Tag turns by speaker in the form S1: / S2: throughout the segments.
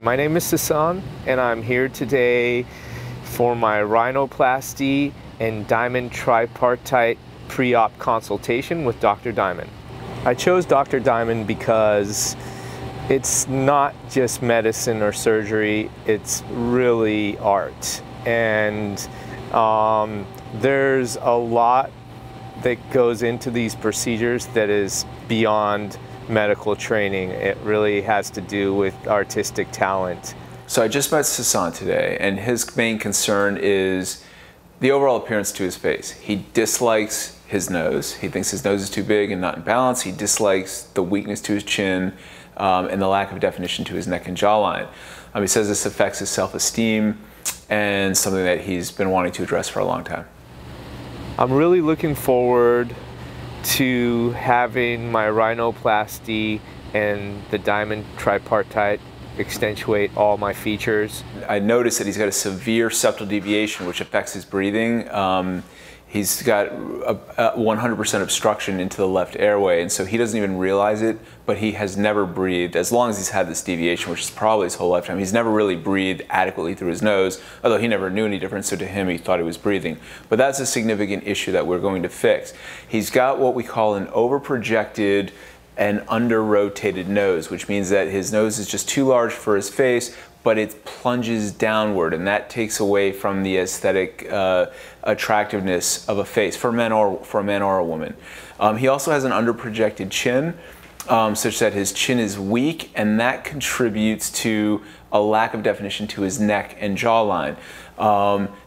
S1: My name is Sasan, and I'm here today for my rhinoplasty and diamond tripartite pre-op consultation with Dr. Diamond. I chose Dr. Diamond because it's not just medicine or surgery, it's really art. And there's a lot that goes into these procedures that is beyond medical training. It really has to do with artistic talent.
S2: So I just met Sasan today, and his main concern is the overall appearance to his face. He dislikes his nose. He thinks his nose is too big and not in balance. He dislikes the weakness to his chin and the lack of definition to his neck and jawline. He says this affects his self-esteem and something that he's been wanting to address for a long time.
S1: I'm really looking forward to having my rhinoplasty and the diamond tripartite accentuate all my features.
S2: I noticed that he's got a severe septal deviation which affects his breathing. He's got 100% obstruction into the left airway, and so he doesn't even realize it, but he has never breathed, as long as he's had this deviation, which is probably his whole lifetime, he's never really breathed adequately through his nose, although he never knew any difference, so to him he thought he was breathing. But that's a significant issue that we're going to fix. He's got what we call an overprojected and under-rotated nose, which means that his nose is just too large for his face, but it plunges downward, and that takes away from the aesthetic attractiveness of a face for a man or a woman. He also has an underprojected chin, such that his chin is weak, and that contributes to a lack of definition to his neck and jawline.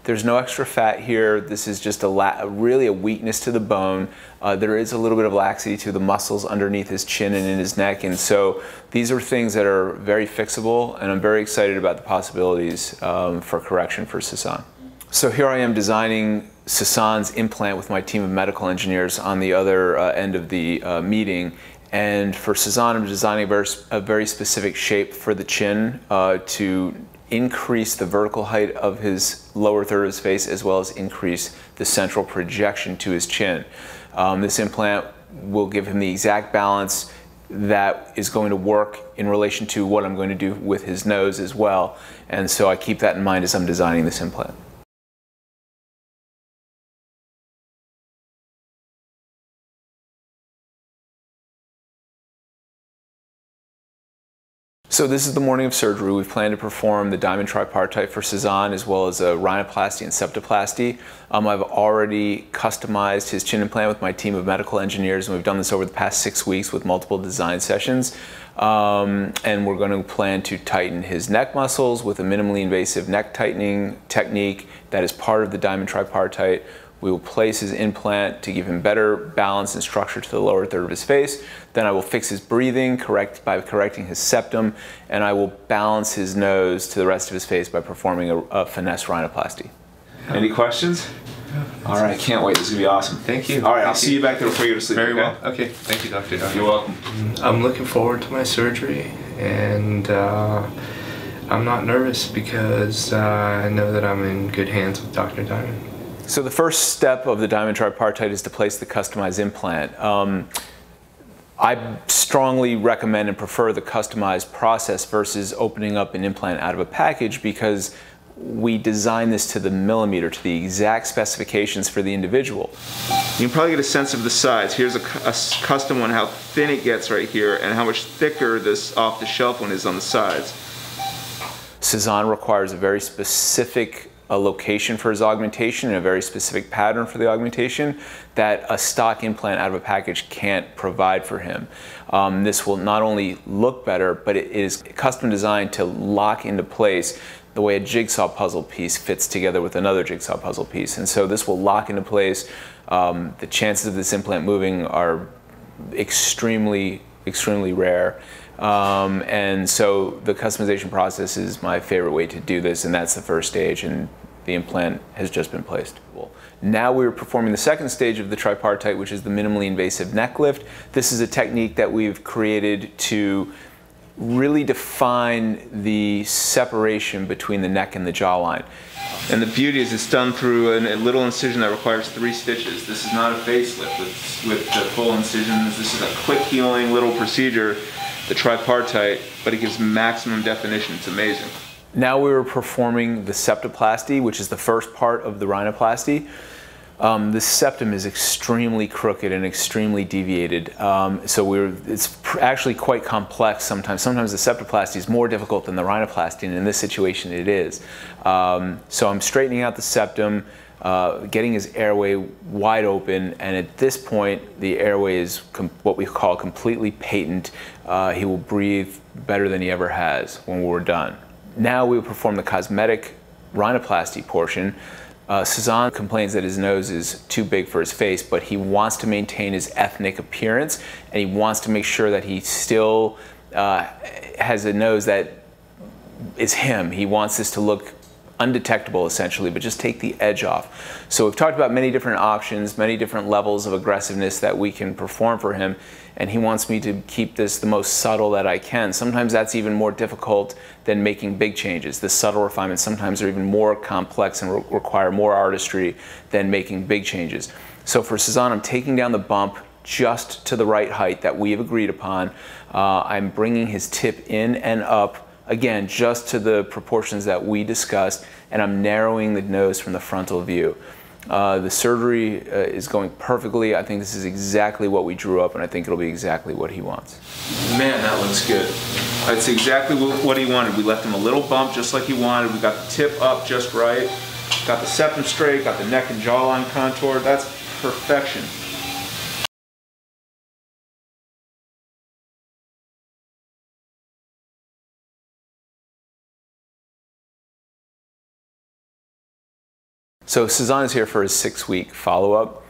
S2: There's no extra fat here. This is just really a weakness to the bone. There is a little bit of laxity to the muscles underneath his chin and in his neck, and so these are things that are very fixable, and I'm very excited about the possibilities for correction for Sasan. So here I am designing Sasan's implant with my team of medical engineers on the other end of the meeting. And for Sasan, I'm designing a very specific shape for the chin to increase the vertical height of his lower third of his face, as well as increase the central projection to his chin. This implant will give him the exact balance that is going to work in relation to what I'm going to do with his nose as well. And so I keep that in mind as I'm designing this implant. So this is the morning of surgery. We've planned to perform the diamond tripartite for Sasan, as well as a rhinoplasty and septoplasty. I've already customized his chin implant with my team of medical engineers, and we've done this over the past 6 weeks with multiple design sessions. And we're going to plan to tighten his neck muscles with a minimally invasive neck tightening technique that is part of the diamond tripartite. We will place his implant to give him better balance and structure to the lower third of his face. Then I will fix his breathing by correcting his septum, and I will balance his nose to the rest of his face by performing a finesse rhinoplasty.
S3: Any questions? All right, can't wait. This is going to be awesome.
S1: Thank you.
S3: All right, I'll see you back there before you go to sleep.
S1: Very
S3: okay?
S1: well. Okay, thank you, Dr. Diamond.
S3: You're welcome.
S4: I'm looking forward to my surgery, and I'm not nervous because I know that I'm in good hands with Dr. Diamond.
S2: So the first step of the diamond tripartite is to place the customized implant. I strongly recommend and prefer the customized process versus opening up an implant out of a package, because we design this to the millimeter, to the exact specifications for the individual.
S3: You can probably get a sense of the size. Here's a custom one, how thin it gets right here, and how much thicker this off-the-shelf one is on the sides.
S2: Sasan requires a very specific location for his augmentation and a very specific pattern for the augmentation that a stock implant out of a package can't provide for him. This will not only look better, but it is custom designed to lock into place the way a jigsaw puzzle piece fits together with another jigsaw puzzle piece. And so this will lock into place. The chances of this implant moving are extremely rare. And so the customization process is my favorite way to do this, and that's the first stage, and the implant has just been placed. Now we're performing the second stage of the tripartite, which is the minimally invasive neck lift. This is a technique that we've created to really define the separation between the neck and the jawline.
S3: And the beauty is it's done through a little incision that requires 3 stitches. This is not a facelift with the full incisions. This is a quick healing little procedure the tripartite, but it gives maximum definition. It's amazing.
S2: Now we were performing the septoplasty, which is the first part of the rhinoplasty. The septum is extremely crooked and extremely deviated, so it's actually quite complex sometimes. Sometimes the septoplasty is more difficult than the rhinoplasty, and in this situation it is. So I'm straightening out the septum, getting his airway wide open, and at this point the airway is what we call completely patent. He will breathe better than he ever has when we're done. Now we will perform the cosmetic rhinoplasty portion. Cezanne complains that his nose is too big for his face, but he wants to maintain his ethnic appearance, and he wants to make sure that he still has a nose that is him. He wants this to look undetectable essentially, but just take the edge off. So we've talked about many different options, many different levels of aggressiveness that we can perform for him, and he wants me to keep this the most subtle that I can. Sometimes that's even more difficult than making big changes. The subtle refinements sometimes are even more complex and require more artistry than making big changes. So for Cezanne, I'm taking down the bump just to the right height that we've agreed upon. I'm bringing his tip in and up, again, just to the proportions that we discussed, and I'm narrowing the nose from the frontal view. The surgery is going perfectly. I think this is exactly what we drew up, and I think it'll be exactly what he wants.
S3: Man, that looks good. That's exactly what he wanted. We left him a little bump just like he wanted. We got the tip up just right. Got the septum straight, got the neck and jawline contoured. That's perfection.
S2: So Cezanne is here for his 6-week follow-up,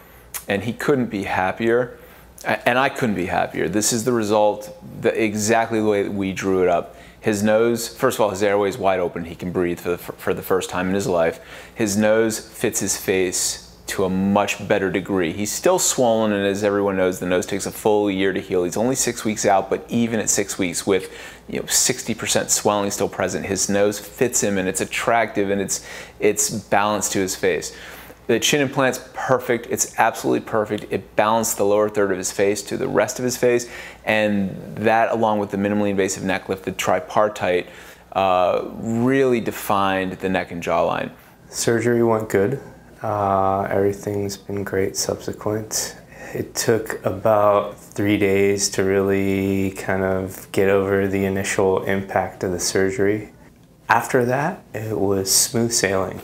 S2: and he couldn't be happier, and I couldn't be happier. This is the result, exactly the way that we drew it up. His nose, first of all, his airway is wide open. He can breathe for the first time in his life. His nose fits his face to a much better degree. He's still swollen, and as everyone knows, the nose takes a full year to heal. He's only 6 weeks out, but even at 6 weeks with 60% swelling still present, his nose fits him, and it's attractive, and it's balanced to his face. The chin implant's perfect. It's absolutely perfect. It balanced the lower third of his face to the rest of his face, and that, along with the minimally invasive neck lift, the tripartite, really defined the neck and jawline.
S4: Surgery went good. Everything's been great subsequent. It took about 3 days to really kind of get over the initial impact of the surgery. After that, it was smooth sailing.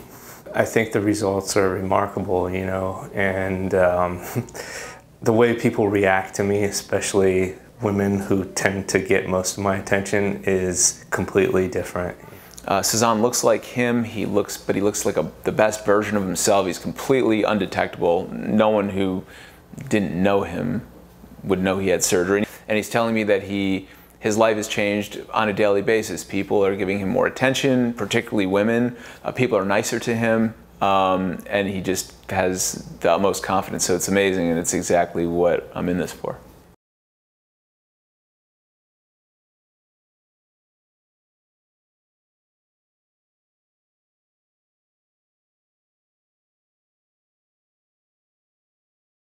S4: I think the results are remarkable, and the way people react to me, especially women who tend to get most of my attention, is completely different.
S2: Cezanne looks like him, but he looks like the best version of himself. He's completely undetectable. No one who didn't know him would know he had surgery. And he's telling me that his life has changed on a daily basis. People are giving him more attention, particularly women. People are nicer to him, and he just has the utmost confidence. So it's amazing, and it's exactly what I'm in this for.